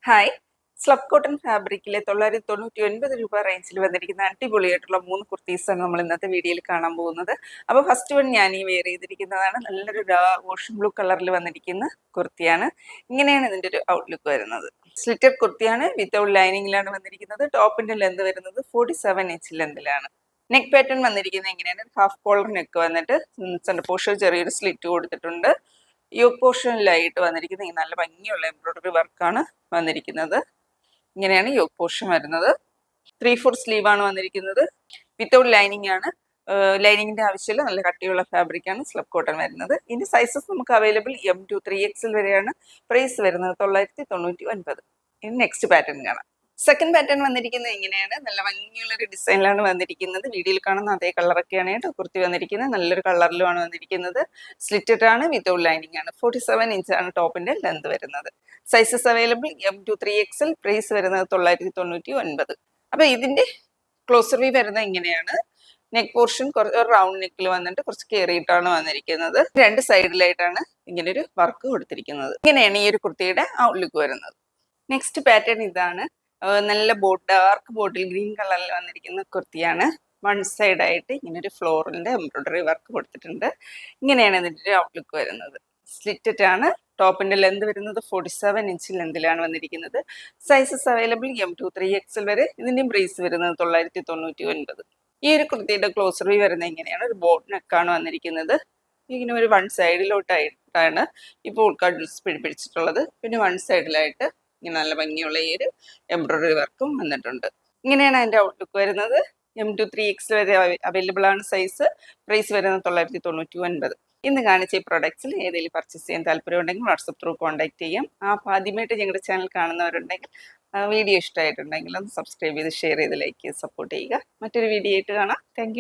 Hi, slub cotton ഫാബ്രിക്കിലെ 999 രൂപ റേഞ്ചിൽ വന്നിരിക്കുന്ന അടിപൊളിയായിട്ടുള്ള 3 കുർത്തീസാണ് നമ്മൾ ഇന്നത്തെ വീഡിയോയിൽ കാണാൻ പോകുന്നത്. അപ്പോൾ ഫസ്റ്റ് വൺ ഞാൻ ഈ വെയർ ചെയ്തിരിക്കുന്നതാണ്. നല്ലൊരു ഓഷൻ ബ്ലൂ കളറിൽ വന്നിരിക്കുന്ന കുർത്തിയാണ്. ഇങ്ങനെയാണ് ഇതിൻ്റെ ഒരു ഔട്ട്ലുക്ക് വരുന്നത്. സ്ലിറ്റഡ് കുർത്തിയാണ്, വിത്തൗട്ട് ലൈനിങ്ങിലാണ് വന്നിരിക്കുന്നത്. ടോപ്പിന്റെ ലെന്ത് വരുന്നത് 47 ഇഞ്ച് ലെന്തിലാണ്. നെക്ക് പാറ്റേൺ വന്നിരിക്കുന്നത് എങ്ങനെയാണ്? ഹാഫ് കോളർ നെക്ക് വന്നിട്ട് സെന്റർ പോർഷൻ ചെറിയൊരു സ്ലിറ്റ് കൊടുത്തിട്ടുണ്ട്. യോക്ക് പോർഷനിലായിട്ട് വന്നിരിക്കുന്നത് നല്ല ഭംഗിയുള്ള എംബ്രോയിഡറി വർക്കാണ് വന്നിരിക്കുന്നത്. ഇങ്ങനെയാണ് യോക്ക് പോർഷൻ വരുന്നത്. 3/4 സ്ലീവ് ആണ് വന്നിരിക്കുന്നത്. വിത്തൗട്ട് ലൈനിങ് ആണ്. ലൈനിങ്ങിന്റെ ആവശ്യമില്ല. നല്ല കട്ടിയുള്ള ഫാബ്രിക് ആണ് സ്ലബ് കോട്ടൺ വരുന്നത്. ഇതിന്റെ സൈസസ് നമുക്ക് അവൈലബിൾ M to 3XL വരെയാണ്. പ്രൈസ് വരുന്നത് 999. ഇനി നെക്സ്റ്റ് പാറ്റേൺ കാണാം. സെക്കൻഡ് പാറ്റേൺ വന്നിരിക്കുന്നത് ഇങ്ങനെയാണ്. നല്ല ഭംഗിയുള്ള ഒരു ഡിസൈനിലാണ് വന്നിരിക്കുന്നത്. വീഡിയോയിൽ കാണുന്ന അതേ കളറൊക്കെയാണ് കേട്ടോ കുർത്തി വന്നിരിക്കുന്നത്. നല്ലൊരു കളറിലുമാണ് വന്നിരിക്കുന്നത്. സ്ലിറ്റഡ് ആണ്, വിത്തൗട്ട് ലൈനിങ് ആണ്. 47 ഇഞ്ചാണ് ടോപ്പിന്റെ ലെന്ത് വരുന്നത്. Sizes available M to 3XL. Price വരുന്നത് 999. അപ്പൊ ഇതിന്റെ ക്ലോസർ വ്യൂ വരുന്നത് ഇങ്ങനെയാണ്. നെക്ക് പോർഷൻ കുറച്ച് റൗണ്ട് നെക്കിൽ വന്നിട്ട് കുറച്ച് കയറിയിട്ടാണ് വന്നിരിക്കുന്നത്. രണ്ട് സൈഡിലായിട്ടാണ് ഇങ്ങനെ ഒരു വർക്ക് കൊടുത്തിരിക്കുന്നത്. ഇങ്ങനെയാണ് ഈ ഒരു കുർത്തിയുടെ ഔട്ട്ലുക്ക് വരുന്നത്. നെക്സ്റ്റ് പാറ്റേൺ ഇതാണ്. നല്ല ഡാർക്ക് ബോട്ടിൽ ഗ്രീൻ കളറിൽ വന്നിരിക്കുന്ന കുർത്തിയാണ്. വൺ സൈഡ് ആയിട്ട് ഇങ്ങനെ ഒരു ഫ്ലോറിന്റെ എംബ്രോയിഡറി വർക്ക് കൊടുത്തിട്ടുണ്ട്. ഇങ്ങനെയാണ് ഇതിന്റെ ഔട്ട്ലുക്ക് വരുന്നത്. സ്ലിറ്റഡ് ആണ്. ടോപ്പിന്റെ ലെന്ത് വരുന്നത് 47 ഇഞ്ച് ലെന്തിലാണ് വന്നിരിക്കുന്നത്. Sizes available M to 3XL വരെ. ഇതിന്റെയും പ്രൈസ് വരുന്നത് 999. ഈ ഒരു കുർത്തിയുടെ ക്ലോസർ വ്യൂ വരുന്നത് ഇങ്ങനെയാണ്. ഒരു ബോട്ട് നെക്കാണ് വന്നിരിക്കുന്നത്. ഇങ്ങനെ ഒരു വൺ സൈഡിലോട്ടായിട്ടാണ് ഇപ്പോൾ പിടിപ്പിച്ചിട്ടുള്ളത്. പിന്നെ വൺ സൈഡിലായിട്ട് ഇങ്ങനെ നല്ല ഭംഗിയുള്ള ഈ ഒരു എംബ്രോയിഡറി വർക്കും വന്നിട്ടുണ്ട്. ഇങ്ങനെയാണ് അതിന്റെ ഔട്ട്ലുക്ക് വരുന്നത്. M to 3XL വരെ അവൈലബിൾ ആണ് സൈസ്. പ്രൈസ് വരുന്നത് 999. ഇന്ന് കാണിച്ച ഈ പ്രൊഡക്ട്സിൽ ഏതെങ്കിലും പർച്ചേസ് ചെയ്യാൻ താല്പര്യമുണ്ടെങ്കിൽ വാട്സപ്പ് ത്രൂ കോൺടാക്ട് ചെയ്യാം. ആദ്യമായിട്ട് ഞങ്ങളുടെ ചാനൽ കാണുന്നവരുണ്ടെങ്കിൽ വീഡിയോ ഇഷ്ടമായിട്ടുണ്ടെങ്കിൽ ഒന്ന് സബ്സ്ക്രൈബ് ചെയ്ത് ഷെയർ ചെയ്ത് ലൈക്ക് ചെയ്ത് സപ്പോർട്ട് ചെയ്യുക. മറ്റൊരു വീഡിയോ ആയിട്ട് കാണാം. താങ്ക്